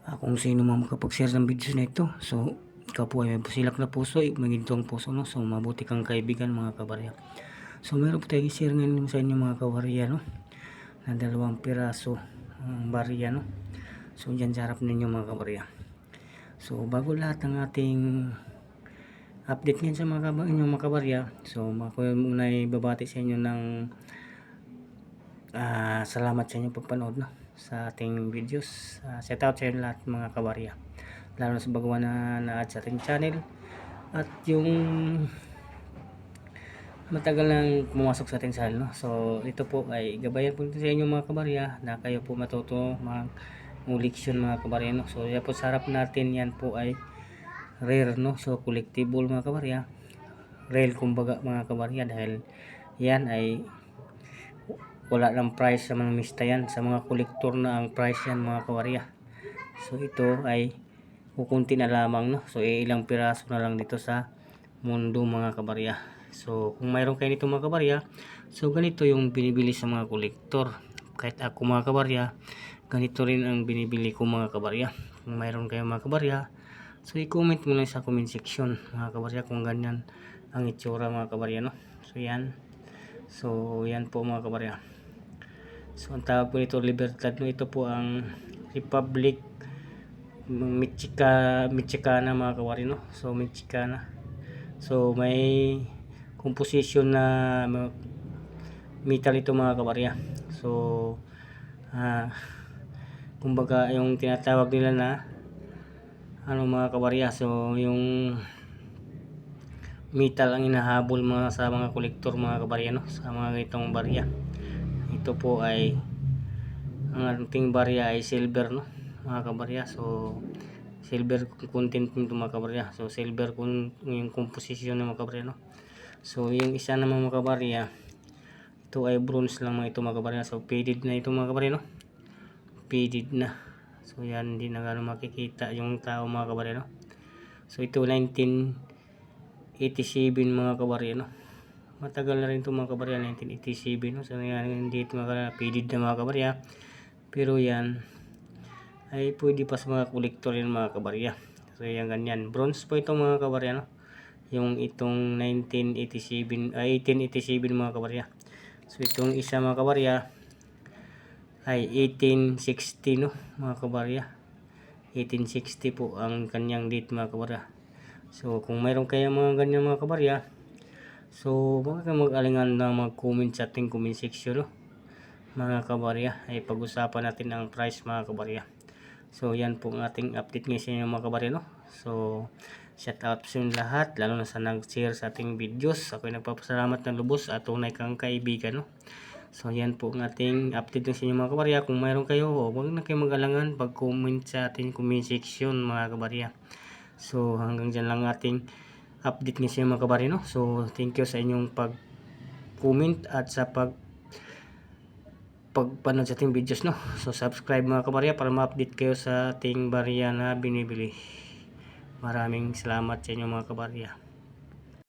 Kung sino man makapag-share ng videos na ito. So ikaw po ay may busilak na puso, may gintong puso, no? So mabuti kang kaibigan mga kabarya. So meron po tayong share ngayon sa inyo mga kabarya, no? Na 2 piraso ang barya, no? So dyan sa harap ninyo mga kabarya. So bago lahat ng ating update ngayon sa inyong mga kabarya, so ako muna ay babati sa inyo ng salamat sa inyong pagpanood, no? Sa ating videos. Shout out sa inyo lahat mga kabarya, lalo na sa bagawa na add sa ating channel at yung matagal nang pumasok sa ating channel, no? So ito po ay gabayan po sa inyo mga kabarya na kayo po matuto mag-leksyon mga kabarya, no? So yan po sa harap natin, yan po ay rare, no? So collectible mga kabarya, rare kumbaga mga kabarya, dahil yan ay wala ng price sa mga mista, yan sa mga kolektor na ang price yan mga kabarya. So ito ay kukunti na lamang, no? So ilang piraso na lang dito sa mundo mga kabarya. So kung mayroon kayo nito mga kabarya, so ganito yung binibili sa mga kolektor. Kahit ako mga kabarya, ganito rin ang binibili ko mga kabarya. Kung mayroon kayo mga kabarya, so i-comment mo lang sa comment section mga kabarya kung ganyan ang itsura mga kabarya, no? So yan. So yan po mga kabarya. So ang tawag po nito Libertad, no? Ito po ang Republic Michoacana mga kabarya, no? So Michoacana. So may composition na metal ito mga kabarya. So kumbaga yung tinatawag nila na mga kabarya, so yung metal ang inahabol sa mga kolektor mga kabarya, no? Sa mga ganitong barya. Ito po ay ang ating barya ay silver, no mga kabarya. So silver content nito mga kabarya. So silver yung composition ng mga kabarya, no? So yung isa naman mga kabarya, ito ay bronze lang mga ito mga kabarya. So faded na ito mga kabarya, no? Faded na. So yan, hindi na gano'ng makikita yung tao mga kabarya, no? So ito 1987 mga kabarya, no? Matagal na rin ito mga kabarya, 1987, no? So yan, hindi ito mga faded na mga kabarya, pero yan ay pwede pa sa mga kolektor yan mga kabarya. So yan, ganyan, bronze po ito mga kabarya, no? Yung itong 1887 mga kabarya. So itong isa mga kabarya ay 1860, no mga kabarya. 1860 po ang kanyang date mga kabarya. So kung mayroon kayo mga ganyan mga kabarya, so baka mag-alingan na mag-comment sa ating comment section, no mga kabarya, ay pag-usapan natin ang price mga kabarya. So yan po ang ating update ngayon sa inyo mga kabarya, no? So shout out sa inyo lahat, lalo na sa nag-share sa ating videos. Ako'y nagpapasalamat ng lubos at tunay kang kaibigan, no? So yan po ang ating update sa inyo mga kabarya. Kung mayroon kayo, huwag na kayo mag-alangan pag-comment sa ating comment section mga kabarya. So hanggang dyan lang ating update ngayon sa inyo mga kabarya, no? So thank you sa inyong pag-comment at sa pagpanood sa ating videos, no? So subscribe mga kabarya para ma-update kayo sa ating barya na binibili. Maraming salamat sa inyo mga kabarya.